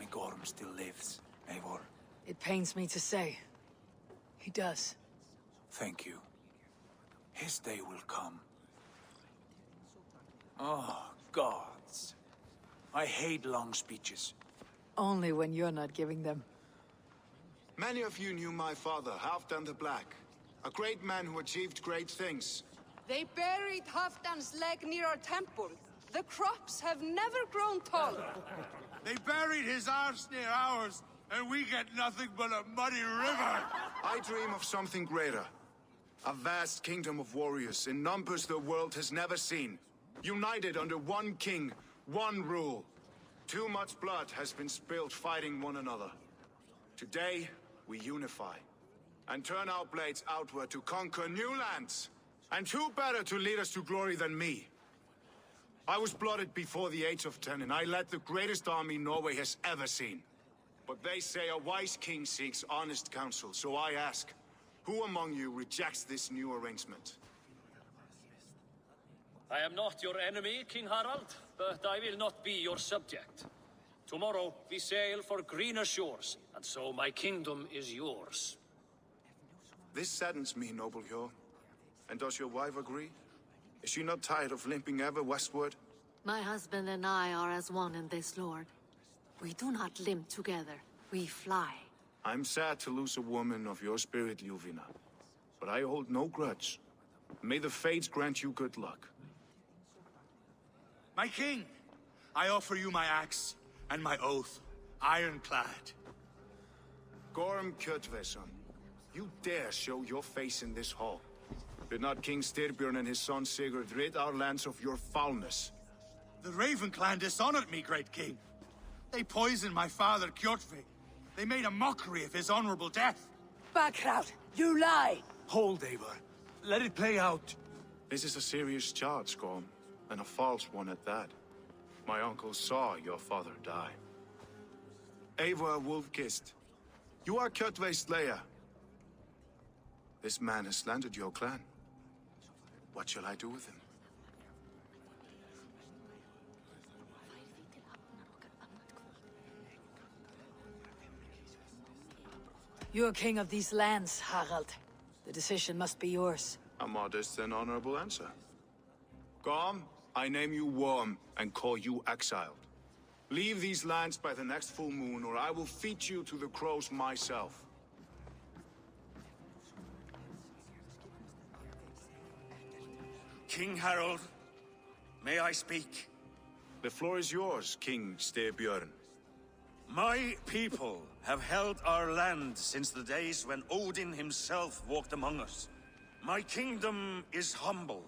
me Gorm still lives, Eivor. It pains me to say. He does. Thank you. His day will come. Oh, gods. I hate long speeches. Only when you're not giving them. Many of you knew my father, Halfdan the Black. A great man who achieved great things. They buried Halfdan's leg near our temple. The crops have never grown taller. They buried his arse near ours, and we get nothing but a muddy river. I dream of something greater. A vast kingdom of warriors in numbers the world has never seen. United under one king, one rule. Too much blood has been spilled fighting one another. Today, we unify. And turn our blades outward to conquer new lands. And who better to lead us to glory than me? I was blooded before the age of 10, and I led the greatest army Norway has ever seen. But they say a wise king seeks honest counsel, so I ask, who among you rejects this new arrangement? I am not your enemy, King Harald, but I will not be your subject. Tomorrow we sail for greener shores, and so my kingdom is yours. This saddens me, noble Hjor. And does your wife agree? Is she not tired of limping ever westward? My husband and I are as one in this, Lord. We do not limp together, we fly. I'm sad to lose a woman of your spirit, Ljuvina. But I hold no grudge. May the fates grant you good luck. My king, I offer you my axe and my oath, ironclad. Gorm Kjotveson, you dare show your face in this hall. Did not King Styrbjörn and his son Sigurd rid our lands of your foulness? The Raven clan dishonored me, great king. They poisoned my father, Kjotve. They made a mockery of his honorable death. Backrout! You lie! Hold, Eivor. Let it play out. This is a serious charge, Gorm, and a false one at that. My uncle saw your father die. Eivor Wolf-Kissed, you are Kjotve's slayer. This man has slandered your clan. What shall I do with him? You're king of these lands, Harald. The decision must be yours. A modest and honorable answer. Gorm, I name you Worm and call you exiled. Leave these lands by the next full moon, or I will feed you to the crows myself. King Harold, may I speak? The floor is yours, King Styrbjörn. My people have held our land since the days when Odin himself walked among us. My kingdom is humble,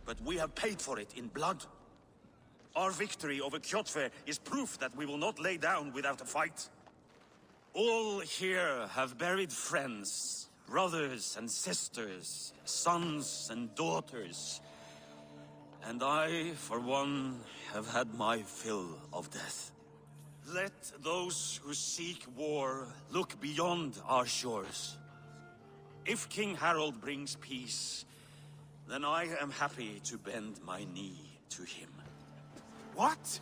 but we have paid for it in blood. Our victory over Kjotve is proof that we will not lay down without a fight. All here have buried friends, brothers and sisters, sons and daughters. And I, for one, have had my fill of death. Let those who seek war look beyond our shores. If King Harold brings peace, then I am happy to bend my knee to him. What?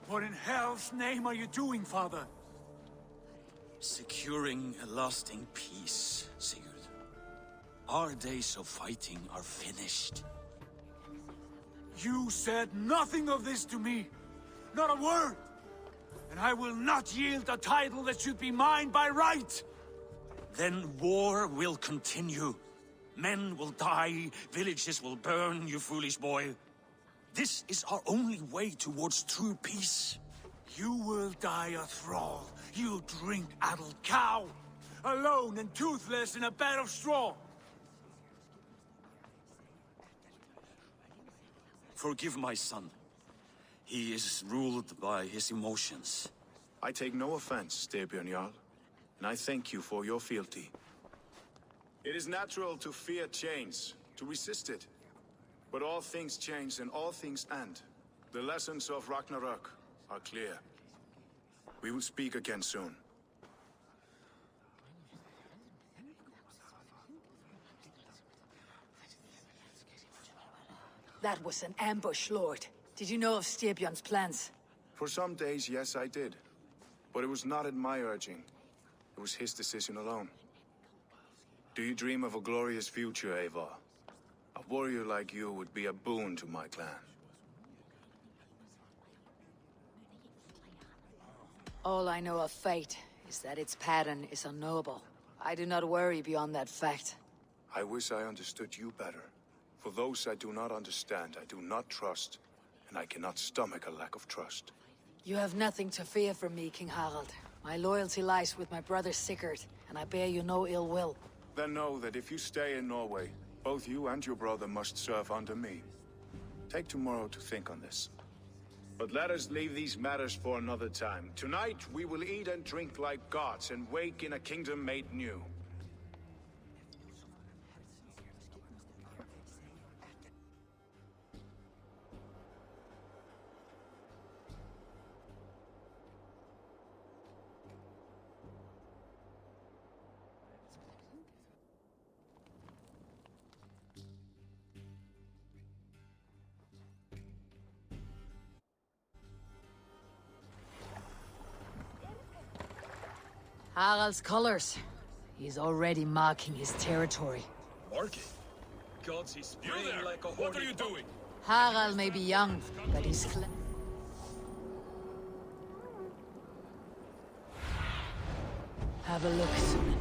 What in hell's name are you doing, father? Securing a lasting peace, Sigurd. Our days of fighting are finished. You said nothing of this to me. Not a word. And I will not yield a title that should be mine by right. Then war will continue. Men will die, villages will burn, you foolish boy. This is our only way towards true peace. You will die a thrall. You drink-addled cow. Alone and toothless in a bed of straw. Forgive my son. He is ruled by his emotions. I take no offense, Styrbjörn Jarl, and I thank you for your fealty. It is natural to fear change, to resist it. But all things change and all things end. The lessons of Ragnarök are clear. We will speak again soon. That was an ambush, Lord. Did you know of Styrbjörn's plans? For some days, yes, I did. But it was not at my urging. It was his decision alone. Do you dream of a glorious future, Eivor? A warrior like you would be a boon to my clan. All I know of fate is that its pattern is unknowable. I do not worry beyond that fact. I wish I understood you better. For those I do not understand, I do not trust, and I cannot stomach a lack of trust. You have nothing to fear from me, King Harald. My loyalty lies with my brother Sigurd, and I bear you no ill will. Then know that if you stay in Norway, both you and your brother must serve under me. Take tomorrow to think on this. But let us leave these matters for another time. Tonight, we will eat and drink like gods and wake in a kingdom made new. Harald's colors. He's already marking his territory. Marking? Gods, he's spraying like a horny... What are you doing? Harald may be young, but he's Have a look, Sunan.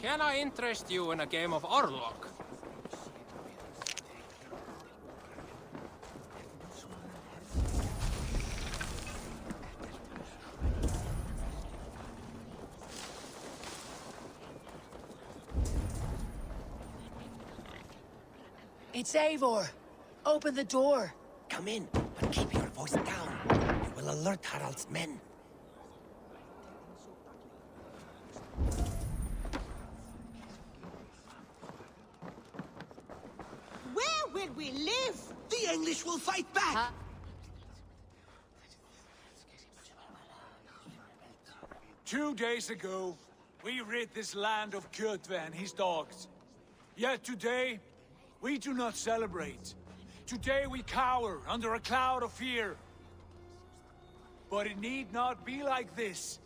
Can I interest you in a game of Orlok? It's Eivor. Open the door. Come in, but keep your voice down. You will alert Harald's men. Where will we live? The English will fight back! 2 days ago, we rid this land of Kjotve and his dogs. Yet today, we do not celebrate. Today we cower under a cloud of fear. But it need not be like this.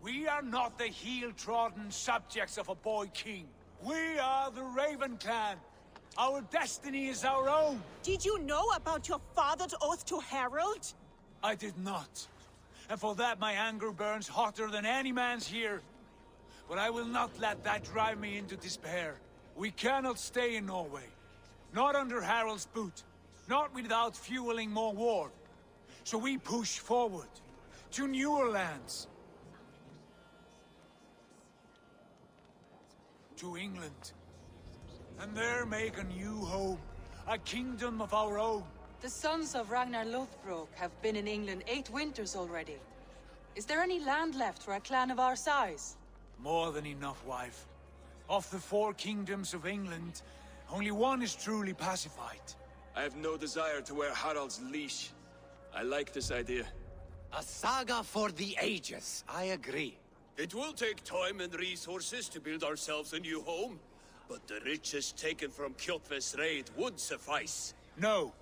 We are not the heel-trodden subjects of a boy king. We are the Raven clan. Our destiny is our own. Did you know about your father's oath to Harald? I did not. And for that my anger burns hotter than any man's here. But I will not let that drive me into despair. We cannot stay in Norway. Not under Harald's boot. Not without fueling more war. So we push forward. To newer lands. To England. And there make a new home. A kingdom of our own. The sons of Ragnar Lothbrok have been in England 8 winters already. Is there any land left for a clan of our size? More than enough, wife. Of the 4 kingdoms of England, only one is truly pacified. I have no desire to wear Harald's leash. I like this idea. A saga for the ages, I agree. It will take time and resources to build ourselves a new home, but the riches taken from Kjotve's raid would suffice. No.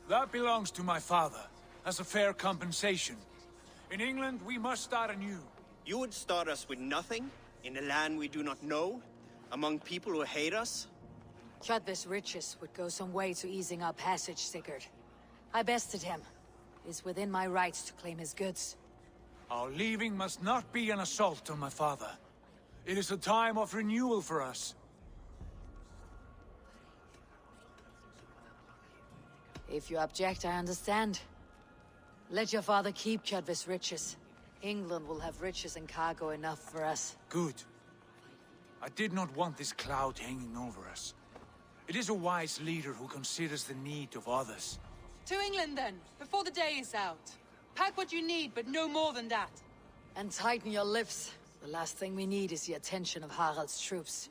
That belongs to my father, as a fair compensation. In England, we must start anew. You would start us with nothing? In a land we do not know? Among people who hate us? Kjotve's riches would go some way to easing our passage, Sigurd. I bested him. It is within my rights to claim his goods. Our leaving must not be an assault on my father. It is a time of renewal for us. If you object, I understand. Let your father keep Kjotve's riches. England will have riches and cargo enough for us. Good. I did not want this cloud hanging over us. It is a wise leader who considers the need of others. To England then, before the day is out. Pack what you need, but no more than that. And tighten your lips. The last thing we need is the attention of Harald's troops.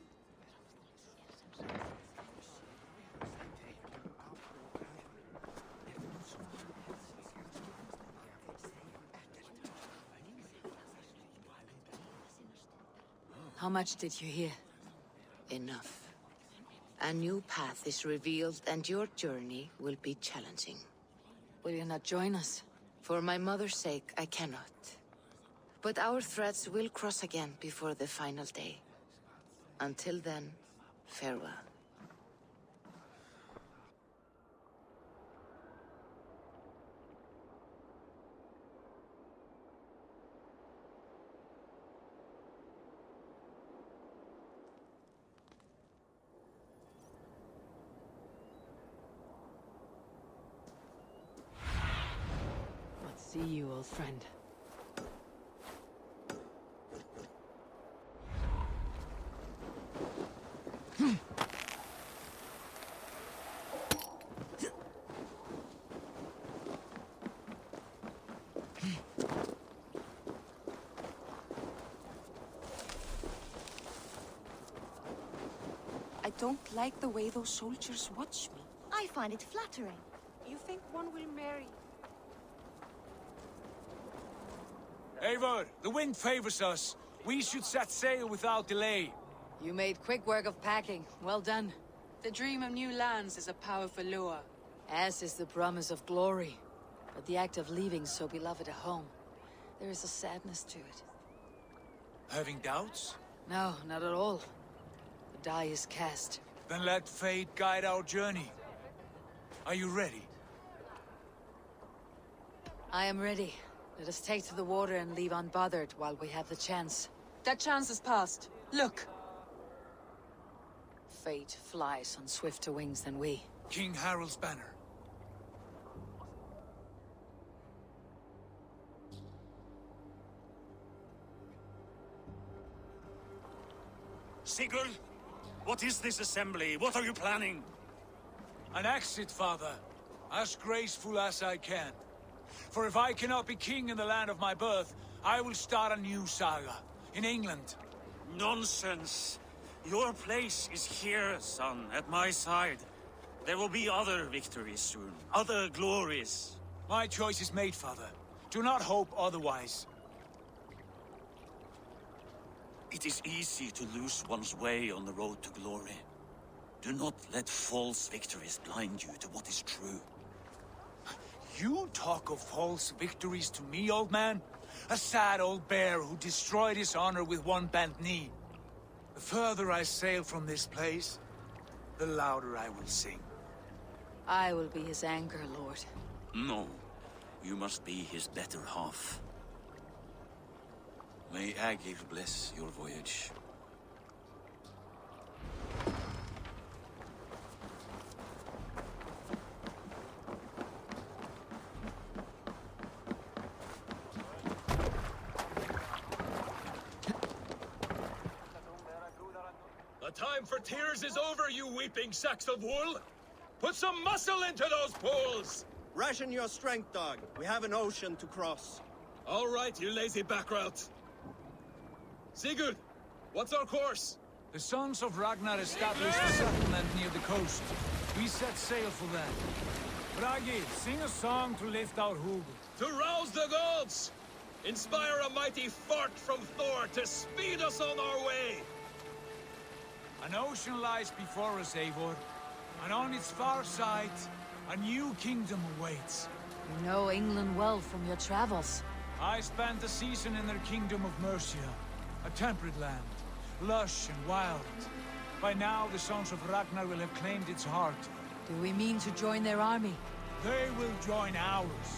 How much did you hear? Enough. A new path is revealed, and your journey will be challenging. Will you not join us? For my mother's sake, I cannot. But our threads will cross again before the final day. Until then, farewell. Let's see you, old friend. I don't like the way those soldiers watch me. I find it flattering. You think one will marry? Eivor, the wind favors us. We should set sail without delay. You made quick work of packing. Well done. The dream of new lands is a powerful lure. As is the promise of glory. But the act of leaving so beloved a home, there is a sadness to it. Having doubts? No, not at all. The die is cast. Then let fate guide our journey. Are you ready? I am ready. Let us take to the water and leave unbothered while we have the chance. That chance is past. Look! Fate flies on swifter wings than we. King Harald's banner. Sigurd, what is this assembly? What are you planning? An exit, father. As graceful as I can. For if I cannot be king in the land of my birth, I will start a new saga. In England. Nonsense. Your place is here, son, at my side. There will be other victories soon. Other glories. My choice is made, father. Do not hope otherwise. It is easy to lose one's way on the road to glory. Do not let false victories blind you to what is true. You talk of false victories to me, old man? A sad old bear who destroyed his honor with one bent knee. The further I sail from this place, the louder I will sing. I will be his anchor, Lord. No, you must be his better half. May Agir bless your voyage. The time for tears is over, you weeping sacks of wool! Put some muscle into those pulls! Ration your strength, dog. We have an ocean to cross. All right, you lazy backrout. Sigurd, what's our course? The sons of Ragnar established a settlement near the coast. We set sail for them. Bragi, sing a song to lift our Hugr. To rouse the gods! Inspire a mighty fart from Thor to speed us on our way! An ocean lies before us, Eivor. And on its far side, a new kingdom awaits. You know England well from your travels. I spent a season in their kingdom of Mercia. A temperate land, lush and wild. By now, the sons of Ragnar will have claimed its heart. Do we mean to join their army? They will join ours.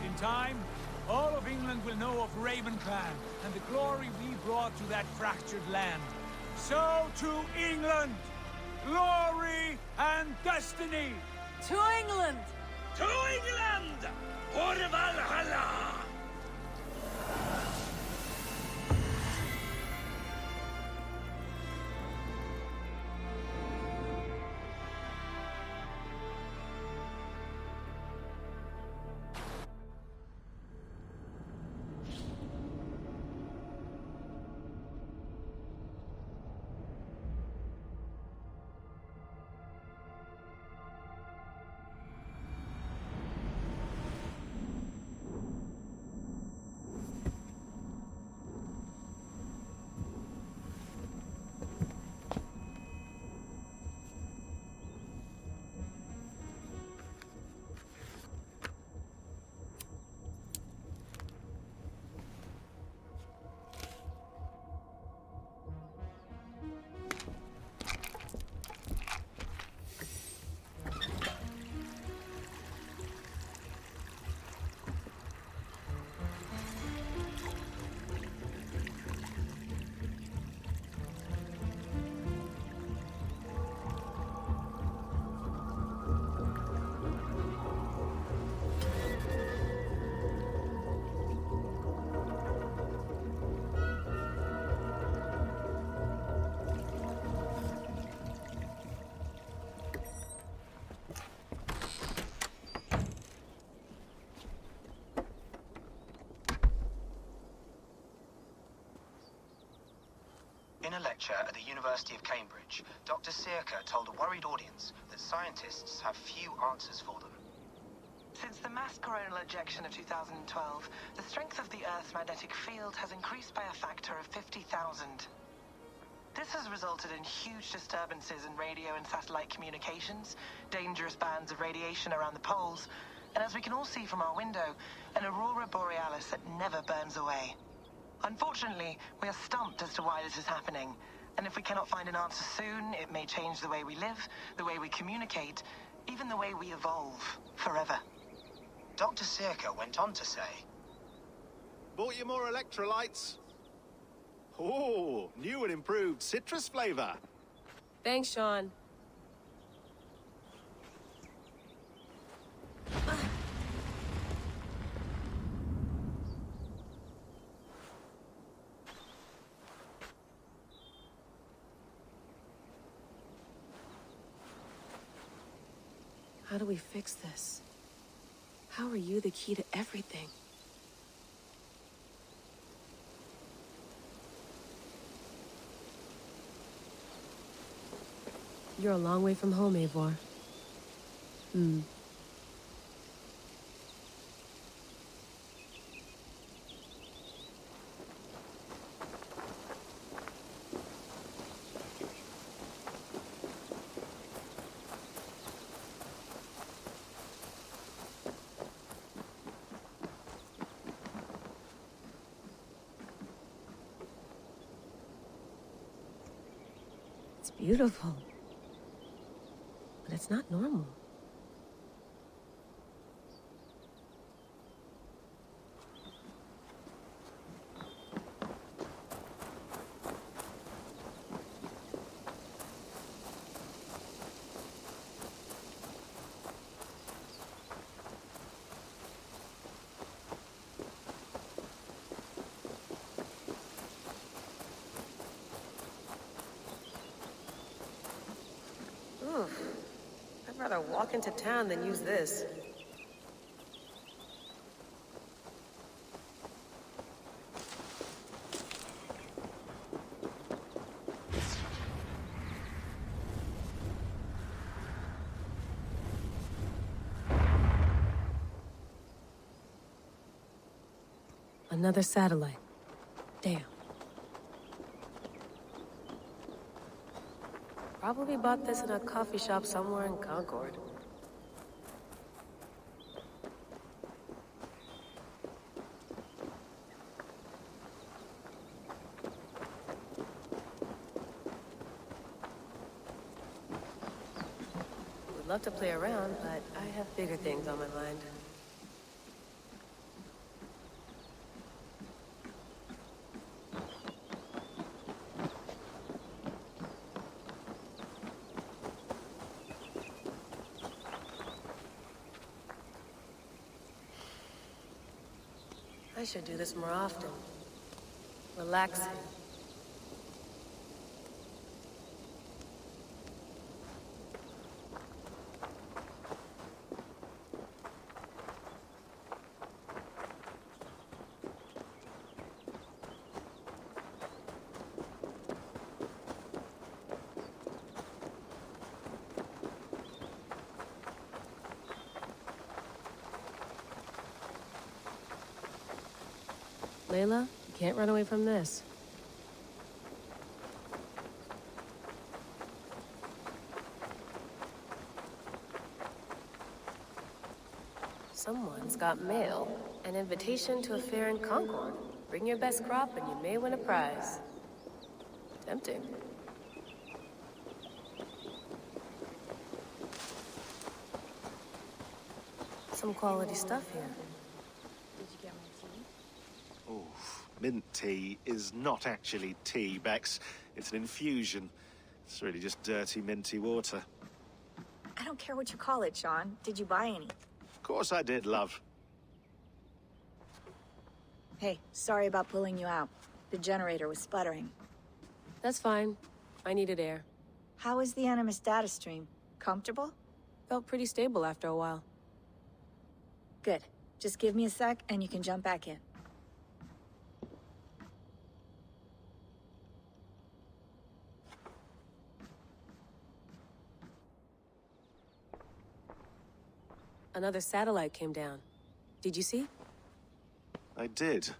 In time, all of England will know of Raven Clan and the glory we brought to that fractured land. So to England! Glory and destiny! To England! To England! For Valhalla! In a lecture at the University of Cambridge, Dr. Circa told a worried audience that scientists have few answers for them. Since the mass coronal ejection of 2012, the strength of the Earth's magnetic field has increased by a factor of 50,000. This has resulted in huge disturbances in radio and satellite communications, dangerous bands of radiation around the poles, and as we can all see from our window, an aurora borealis that never burns away. Unfortunately, we are stumped as to why this is happening, and if we cannot find an answer soon, it may change the way we live, the way we communicate, even the way we evolve, forever. Dr. Circa went on to say, Bought you more electrolytes? Oh, new and improved citrus flavor. Thanks, Sean. How do we fix this? How are you the key to everything? You're a long way from home, Eivor. It's beautiful. But it's not normal. I'd rather walk into town than use this. Another satellite. Damn. Probably bought this in a coffee shop somewhere in Concord. Would love to play around, but I have bigger things on my mind. I should do this more often. Relaxing. Layla, you can't run away from this. Someone's got mail. An invitation to a fair in Concord. Bring your best crop and you may win a prize. Tempting. Some quality stuff here. Mint tea is not actually tea, Bex. It's an infusion. It's really just dirty, minty water. I don't care what you call it, Sean. Did you buy any? Of course I did, love. Hey, sorry about pulling you out. The generator was sputtering. That's fine. I needed air. How is the Animus data stream? Comfortable? Felt pretty stable after a while. Good. Just give me a sec and you can jump back in. Another satellite came down. Did you see? I did.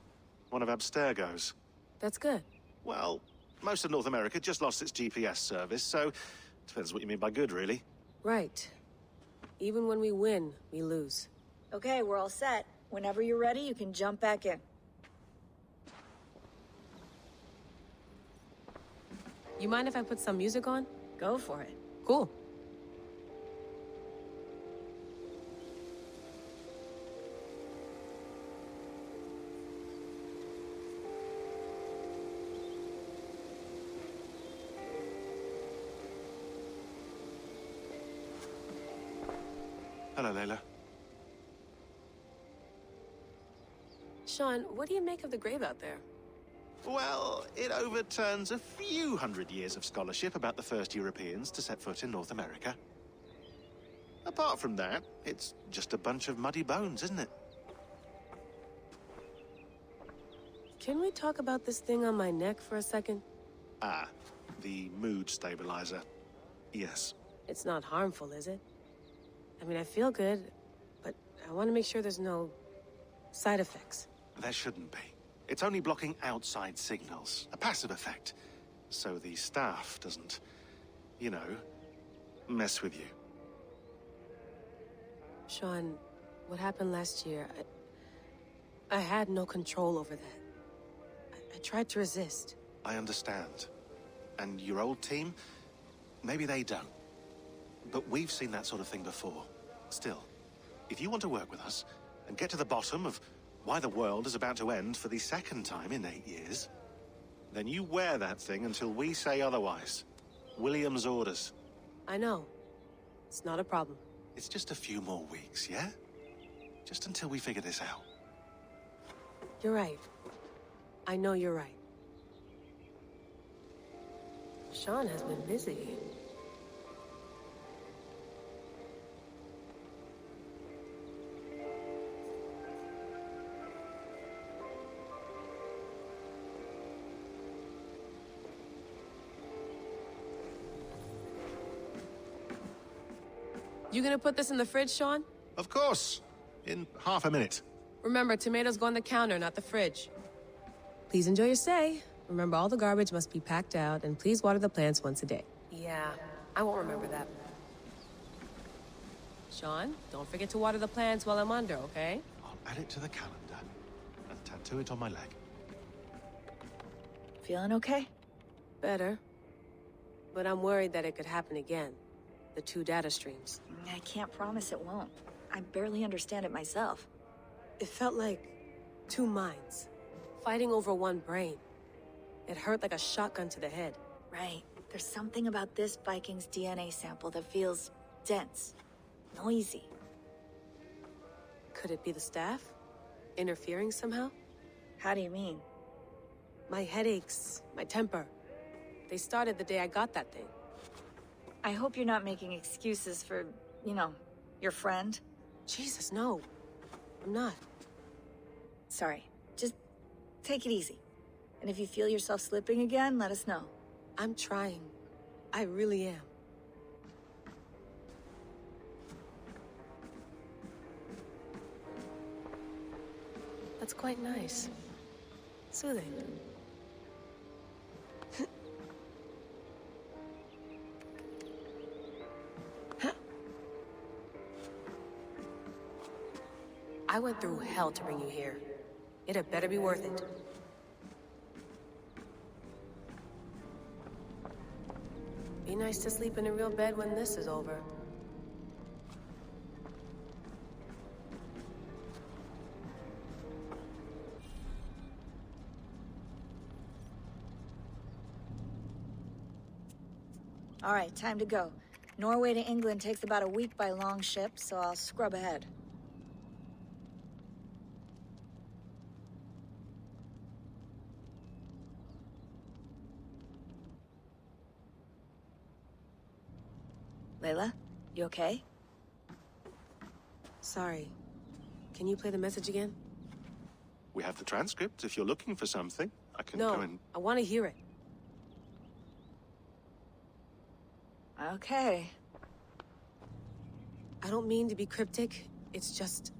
One of Abstergo's. That's good. Well, most of North America just lost its GPS service, so depends what you mean by good, really. Right. Even when we win, we lose. Okay, we're all set. Whenever you're ready, you can jump back in. You mind if I put some music on? Go for it. Cool. Hello, Layla. Sean, what do you make of the grave out there? Well, it overturns a few hundred years of scholarship about the first Europeans to set foot in North America. Apart from that, it's just a bunch of muddy bones, isn't it? Can we talk about this thing on my neck for a second? Ah, the mood stabilizer. Yes. It's not harmful, is it? I mean, I feel good, but I want to make sure there's no side effects. There shouldn't be. It's only blocking outside signals, a passive effect, so the staff doesn't, you know, mess with you. Sean, what happened last year, I had no control over that. I tried to resist. I understand. And your old team, maybe they don't. But we've seen that sort of thing before. Still, if you want to work with us and get to the bottom of why the world is about to end for the second time in 8 years, then you wear that thing until we say otherwise. William's orders. I know. It's not a problem. It's just a few more weeks, yeah? Just until we figure this out. You're right. I know you're right. Sean has been busy. You gonna put this in the fridge, Sean? Of course. In half a minute. Remember, tomatoes go on the counter, not the fridge. Please enjoy your stay. Remember, all the garbage must be packed out, and please water the plants once a day. Yeah, I won't remember that. Sean, don't forget to water the plants while I'm under, okay? I'll add it to the calendar and tattoo it on my leg. Feeling okay? Better. But I'm worried that it could happen again. The 2 data streams. I can't promise it won't. I barely understand it myself. It felt like 2 minds, fighting over 1 brain. It hurt like a shotgun to the head. Right. There's something about this Viking's DNA sample that feels dense, noisy. Could it be the staff? Interfering somehow? How do you mean? My headaches, my temper. They started the day I got that thing. I hope you're not making excuses for, you know, your friend. Jesus, no. I'm not. Sorry. Just take it easy. And if you feel yourself slipping again, let us know. I'm trying. I really am. That's quite nice. Soothing. I went through hell to bring you here. It had better be worth it. Be nice to sleep in a real bed when this is over. All right, time to go. Norway to England takes about a week by long ship, so I'll scrub ahead. Layla, you okay? Sorry. Can you play the message again? We have the transcript. If you're looking for something, I can No, go and... I want to hear it. Okay. I don't mean to be cryptic. It's just...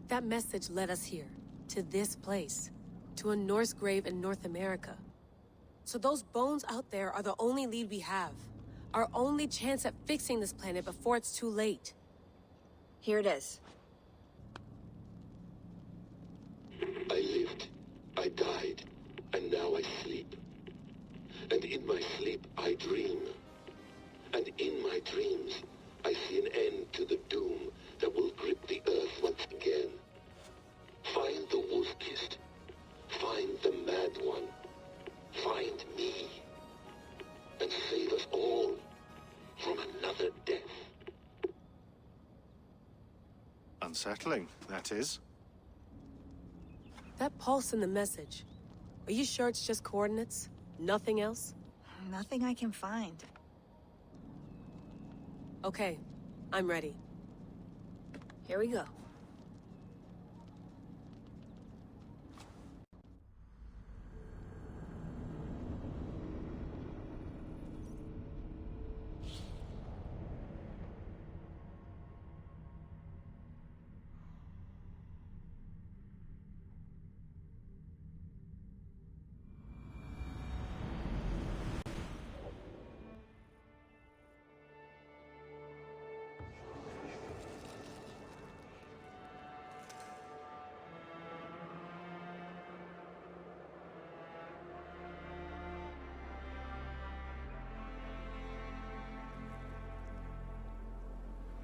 That message led us here, to this place, to a Norse grave in North America. So those bones out there are the only lead we have. Our only chance at fixing this planet before it's too late. Here it is. I lived, I died, and now I sleep. And in my sleep I dream. And in my dreams, I see an end to the doom that will grip the Earth once again. Find the wolf-kissed. Find the mad one. Find me. And save us all from another death. Unsettling, that is. That pulse in the message. Are you sure it's just coordinates? Nothing else? Nothing I can find. Okay, I'm ready. Here we go.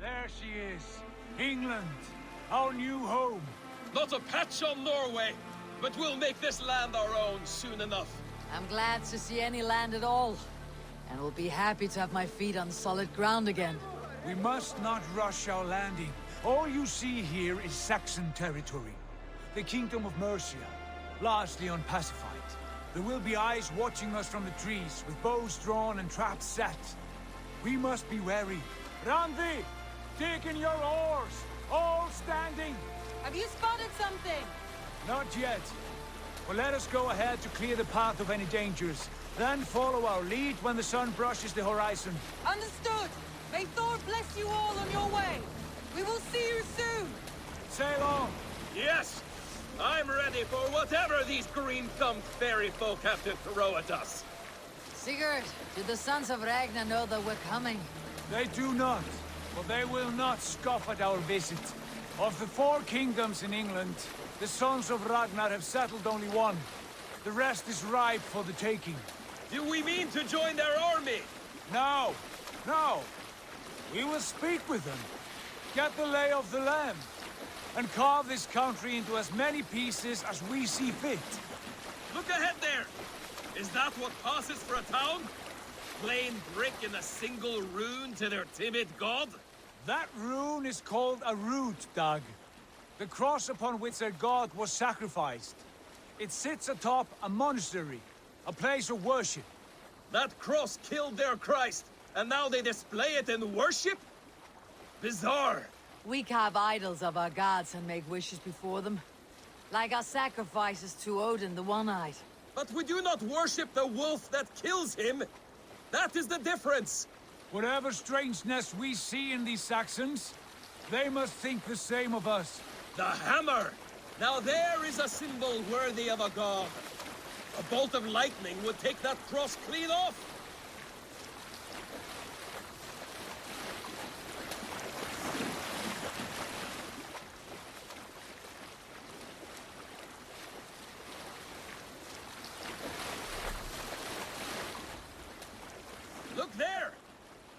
There she is. England, our new home. Not a patch on Norway, but we'll make this land our own soon enough. I'm glad to see any land at all. And will be happy to have my feet on solid ground again. We must not rush our landing. All you see here is Saxon territory. The Kingdom of Mercia, largely unpacified. There will be eyes watching us from the trees, with bows drawn and traps set. We must be wary. Randi! Dig in your oars! All standing! Have you spotted something? Not yet. Well, let us go ahead to clear the path of any dangers. Then follow our lead when the sun brushes the horizon. Understood! May Thor bless you all on your way! We will see you soon! Sail on! Yes! I'm ready for whatever these green-thumbed fairy folk have to throw at us. Sigurd, do the Sons of Ragnar know that we're coming? They do not, but they will not scoff at our visit. Of the 4 kingdoms in England, the Sons of Ragnar have settled only one. The rest is ripe for the taking. Do we mean to join their army? No, no. We will speak with them, get the lay of the land, and carve this country into as many pieces as we see fit. Look ahead there! Is that what passes for a town? Plain brick in a single rune to their timid god? That rune is called a root, Dag. The cross upon which their god was sacrificed. It sits atop a monastery, a place of worship. That cross killed their Christ, and now they display it in worship? Bizarre. We carve idols of our gods and make wishes before them. Like our sacrifices to Odin the One-Eyed. But we do not worship the wolf that kills him. That is the difference. Whatever strangeness we see in these Saxons, they must think the same of us. The hammer! Now there is a symbol worthy of a god. A bolt of lightning would take that cross clean off. Look there!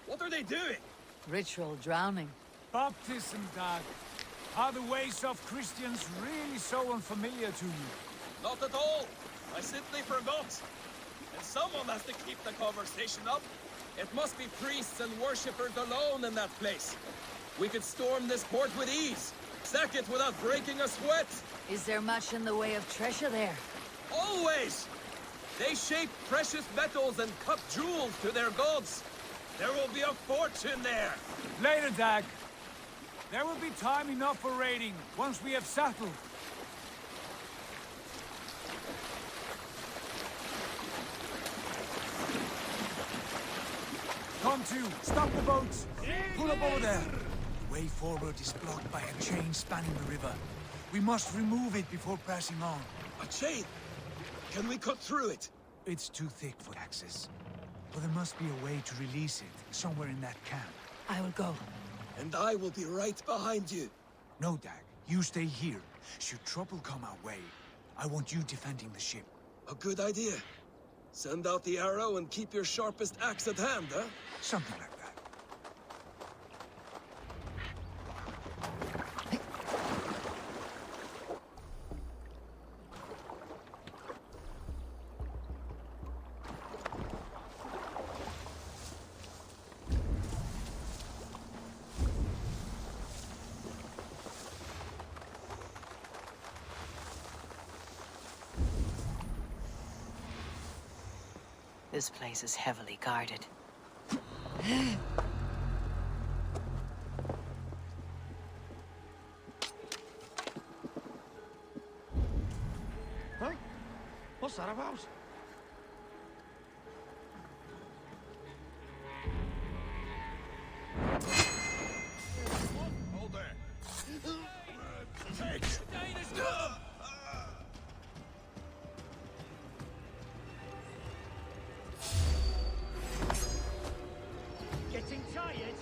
What are they doing? Ritual drowning. Baptism, Dag. Are the ways of Christians really so unfamiliar to you? Not at all. I simply forgot. And someone has to keep the conversation up. It must be priests and worshippers alone in that place. We could storm this port with ease. Sack it without breaking a sweat. Is there much in the way of treasure there? Always! They shape precious metals and cut jewels to their gods. There will be a fortune there. Later, Dag. There will be time enough for raiding, once we have settled. Come to, stop the boats. Pull up over there. Way forward is blocked by a chain spanning the river. We must remove it before pressing on. A chain? Can we cut through it? It's too thick for access. But there must be a way to release it, somewhere in that camp. I will go. And I will be right behind you. No, Dag. You stay here. Should trouble come our way, I want you defending the ship. A good idea. Send out the arrow and keep your sharpest axe at hand, huh? Something like that. This place is heavily guarded. Huh? What's that about? Hold there. Take it. Getting tired?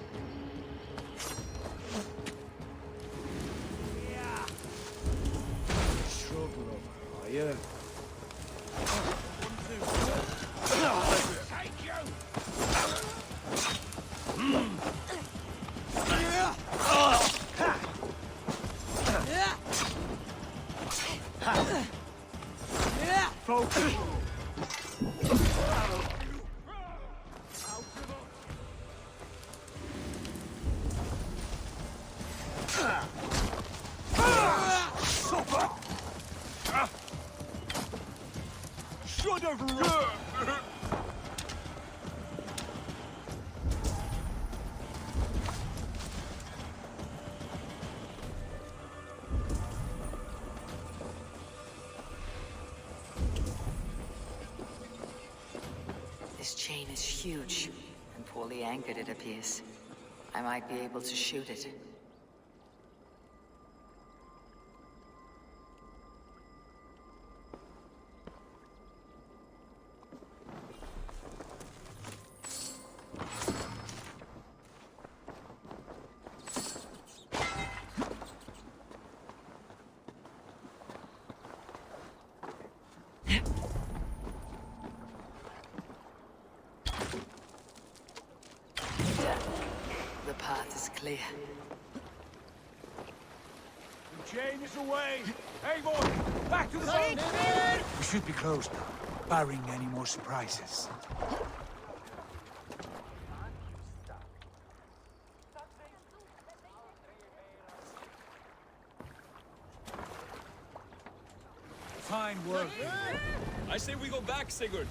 Yeah. Trouble over here. Take you! Focus. Should have run! This chain is huge, and poorly anchored it appears. I might be able to shoot it. The path is clear. The chain is away! Hey, boy! Back to the boat! We should be close now, barring any more surprises. Fine work. I say we go back, Sigurd.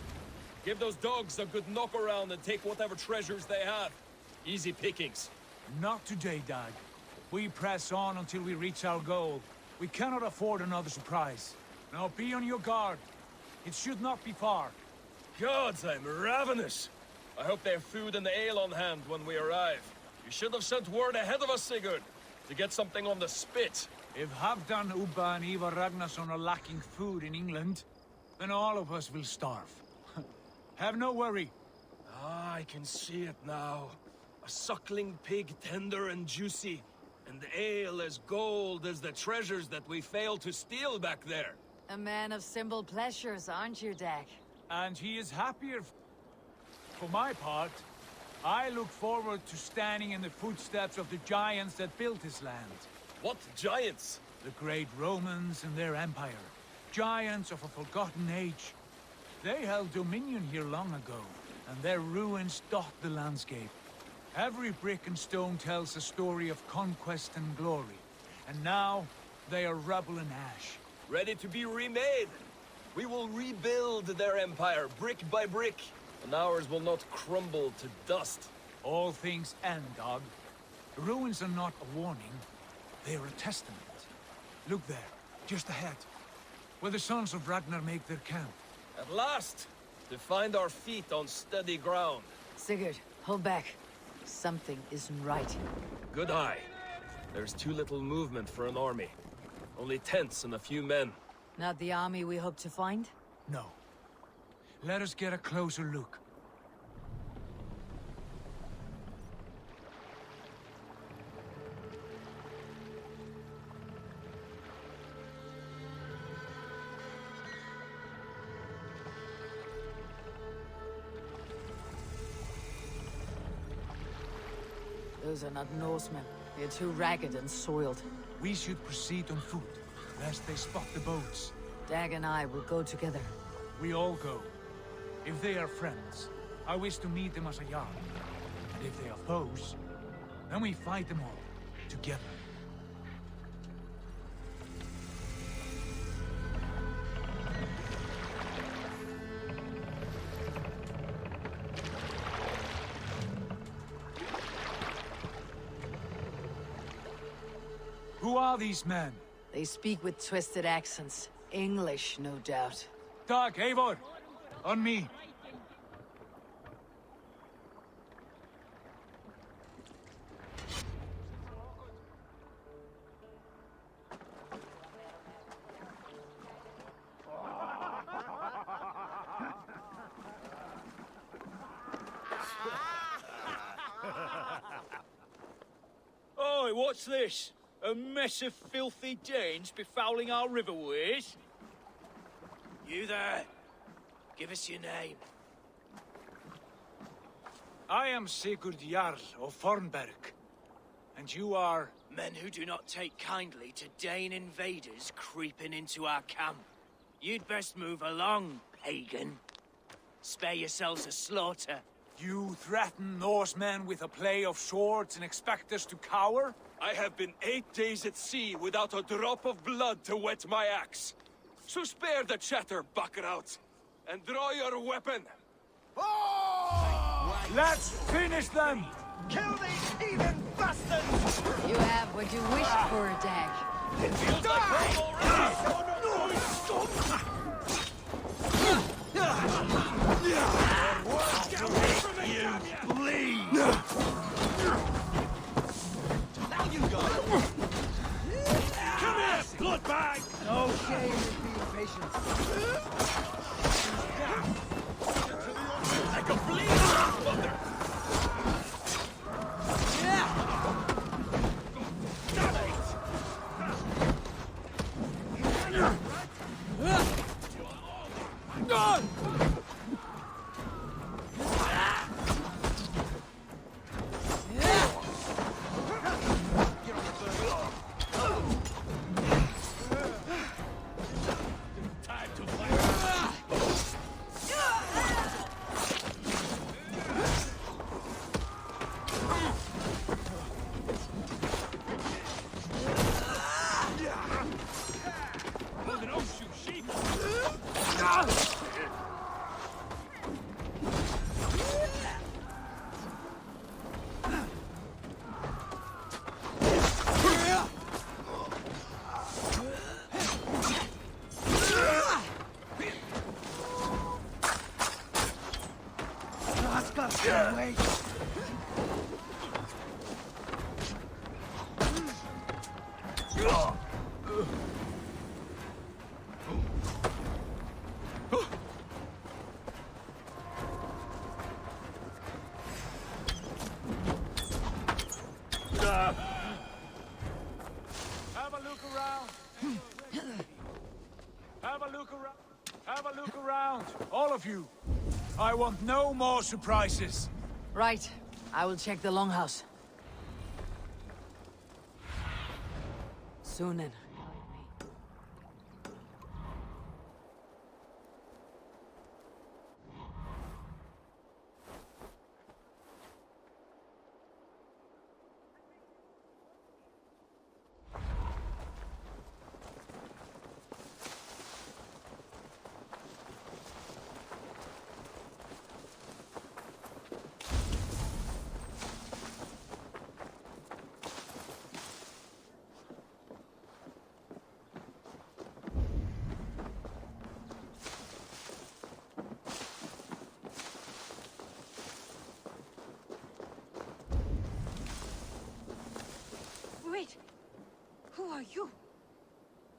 Give those dogs a good knock around and take whatever treasures they have. Easy pickings. Not today, Dag. We press on until we reach our goal. We cannot afford another surprise. Now be on your guard. It should not be far. Gods, I'm ravenous. I hope they have food and ale on hand when we arrive. You should have sent word ahead of us, Sigurd, to get something on the spit. If Halfdan, Ubba and Ivar Ragnarsson are lacking food in England, then all of us will starve. Have no worry. Ah, I can see it now. A suckling pig, tender and juicy. And ale as gold as the treasures that we failed to steal back there. A man of simple pleasures, aren't you, Dag? And he is happier. For my part, I look forward to standing in the footsteps of the giants that built this land. What giants? The great Romans and their empire. Giants of a forgotten age. They held dominion here long ago, and their ruins dot the landscape. Every brick and stone tells a story of conquest and glory. And now, they are rubble and ash. Ready to be remade. We will rebuild their empire, brick by brick. And ours will not crumble to dust. All things end, Dog. The ruins are not a warning. They are a testament. Look there, just ahead. Where the sons of Ragnar make their camp. At last! To find our feet on steady ground. Sigurd, hold back. Something isn't right. Good eye. There's too little movement for an army. Only tents and a few men. Not the army we hope to find? No. Let us get a closer look. Those are not Norsemen. They're too ragged and soiled. We should proceed on foot, lest they spot the boats. Dag and I will go together. We all go. If they are friends, I wish to meet them as a Jarl. And if they are foes, then we fight them all, together. Who are these men? They speak with twisted accents. English, no doubt. Dag, Eivor! On me! Oi, what's this? A mess of filthy Danes befouling our riverways? You there? Give us your name. I am Sigurd Jarl of Fornberg. And you are... Men who do not take kindly to Dane invaders creeping into our camp. You'd best move along, pagan. Spare yourselves a slaughter. You threaten Norsemen with a play of swords and expect us to cower? I have been 8 days at sea without a drop of blood to wet my axe. So spare the chatter, Buckerout, and draw your weapon. Let's finish them! Kill these heathen bastards! You have what you wished for, Dag. It feels like home already! You bleed! Now you go! Come here, bloodbag! No shame in being patient. Like a bleeding mother! Wait. Have a look around. Have a look around. Have a look around. All of you. I want no more surprises. Right. I will check the longhouse. Soon then.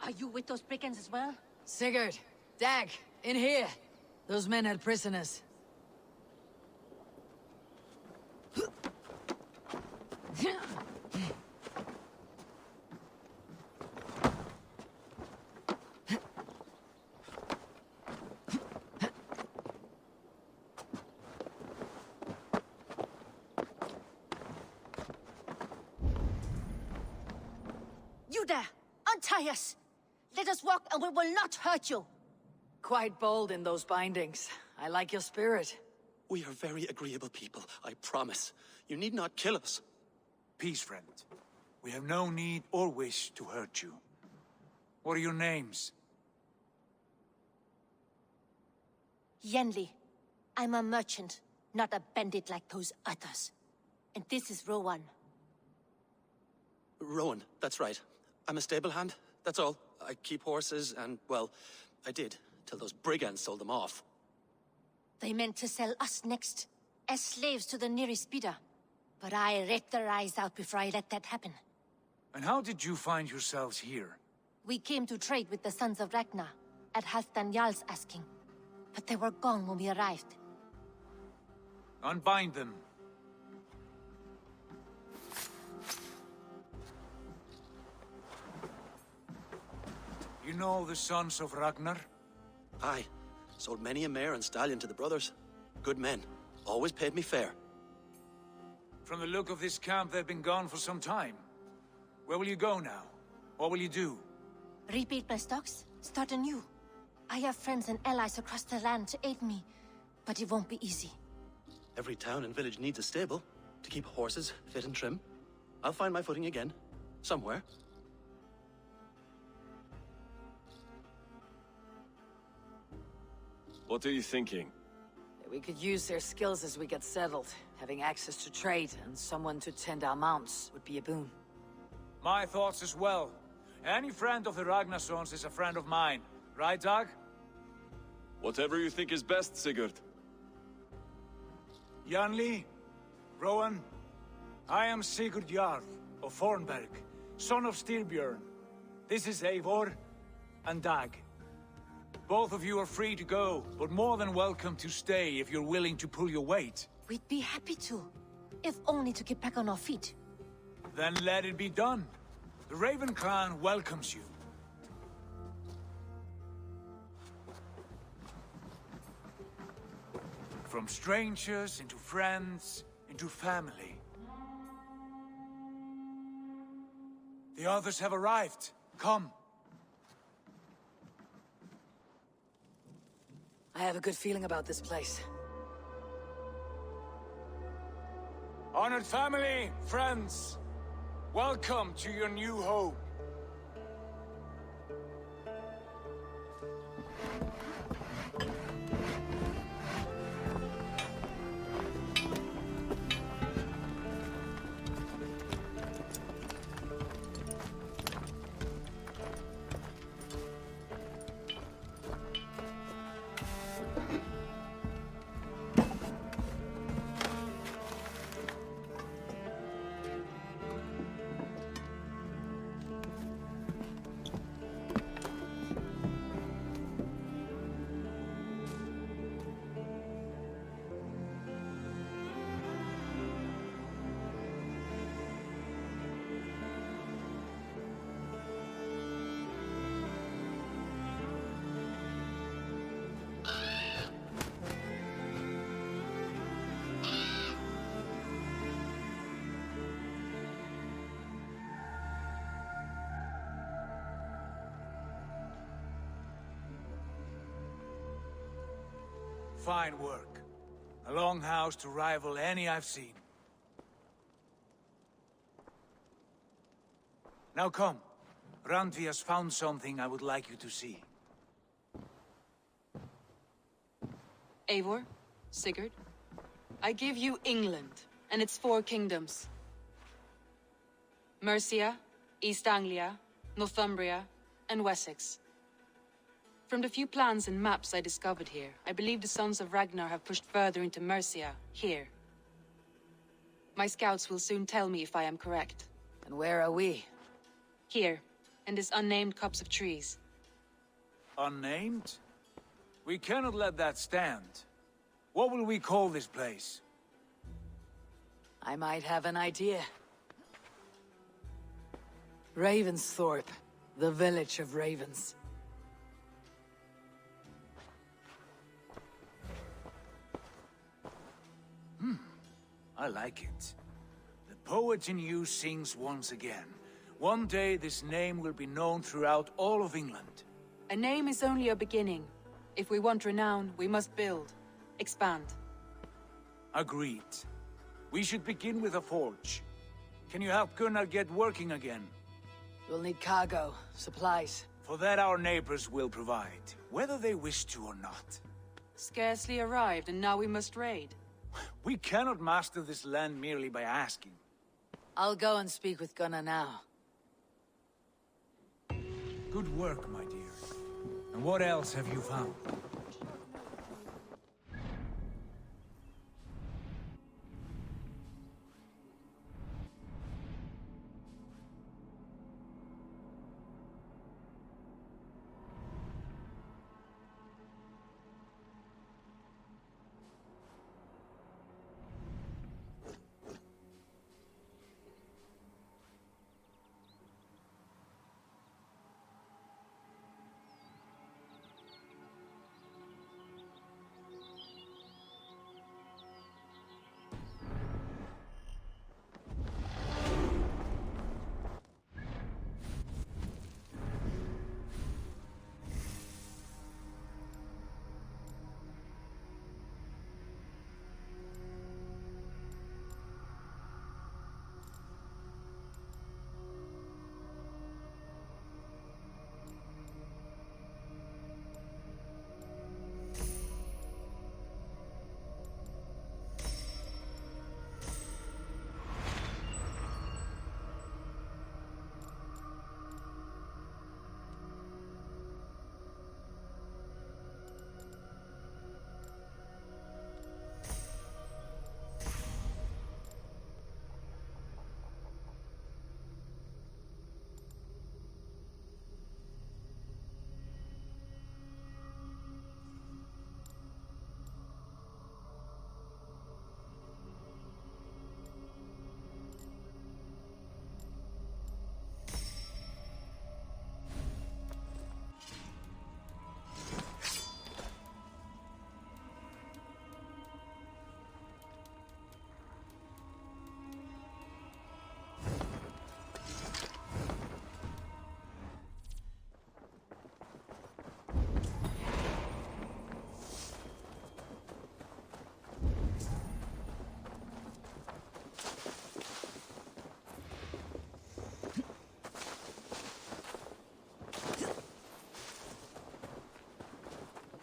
Are you with those brigands as well? Sigurd, Dag, in here. Those men had prisoners. You there! Untie us! Let us walk and we will not hurt you! Quite bold in those bindings. I like your spirit. We are very agreeable people, I promise. You need not kill us. Peace, friend. We have no need or wish to hurt you. What are your names? Yenli. I'm a merchant, not a bandit like those others. And this is Rowan. Rowan, that's right. I'm a stable hand, that's all. I keep horses and, well, I did, till those brigands sold them off. They meant to sell us next, as slaves to the nearest bidder. But I ripped their eyes out before I let that happen. And how did you find yourselves here? We came to trade with the Sons of Ragnar, at Halfdan Jarl's asking. But they were gone when we arrived. Unbind them. You know the Sons of Ragnar? Aye. Sold many a mare and stallion to the brothers. Good men. Always paid me fair. From the look of this camp, they've been gone for some time. Where will you go now? What will you do? Rebuild my stocks, start anew. I have friends and allies across the land to aid me, but it won't be easy. Every town and village needs a stable to keep horses fit and trim. I'll find my footing again. Somewhere. What are you thinking? We could use their skills as we get settled. Having access to trade and someone to tend our mounts would be a boon. My thoughts as well. Any friend of the Ragnarsons is a friend of mine. Right, Dag? Whatever you think is best, Sigurd. Janli, Rowan, I am Sigurd Jarl of Fornberg, son of Styrbjörn. This is Eivor and Dag. Both of you are free to go, but more than welcome to stay if you're willing to pull your weight. We'd be happy to, if only to get back on our feet. Then let it be done. The Raven clan welcomes you. From strangers into friends, into family. The others have arrived. Come. I have a good feeling about this place. Honored family, friends, welcome to your new home. Fine work. A longhouse to rival any I've seen. Now come. Randvi has found something I would like you to see. Eivor, Sigurd, I give you England and its 4 kingdoms. Mercia, East Anglia, Northumbria, and Wessex. From the few plans and maps I discovered here, I believe the Sons of Ragnar have pushed further into Mercia, here. My scouts will soon tell me if I am correct. And where are we? Here, and this unnamed copse of trees. Unnamed? We cannot let that stand. What will we call this place? I might have an idea. Ravensthorpe, the village of ravens. I like it. The poet in you sings once again. One day this name will be known throughout all of England. A name is only a beginning. If we want renown, we must build, expand. Agreed. We should begin with a forge. Can you help Gunnar get working again? We'll need cargo, supplies. For that our neighbors will provide, whether they wish to or not. Scarcely arrived, and now we must raid. We cannot master this land merely by asking. I'll go and speak with Gunnar now. Good work, my dear. And what else have you found?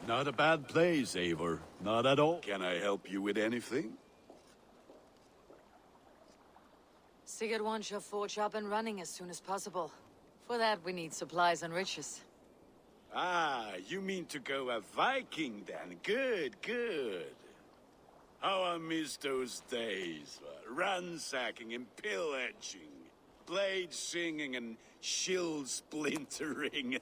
Not a bad place, Eivor. Not at all. Can I help you with anything? Sigurd wants your forge up and running as soon as possible. For that, we need supplies and riches. Ah, you mean to go a Viking then? Good, good. How I miss those days. Ransacking and pillaging. Blade singing and shield splintering.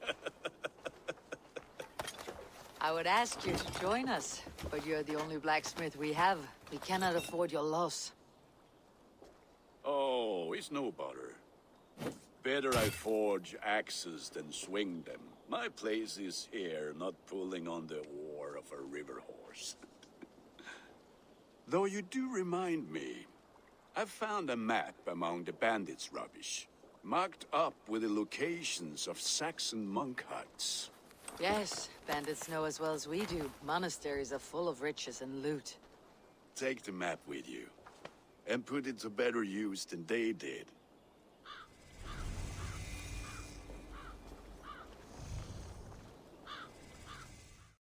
I would ask you to join us, but you're the only blacksmith we have. We cannot afford your loss. Oh, it's no bother. Better I forge axes than swing them. My place is here, not pulling on the oar of a river horse. Though you do remind me, I found a map among the bandits' rubbish, marked up with the locations of Saxon monk huts. Yes, bandits know as well as we do. Monasteries are full of riches and loot. Take the map with you, and put it to better use than they did.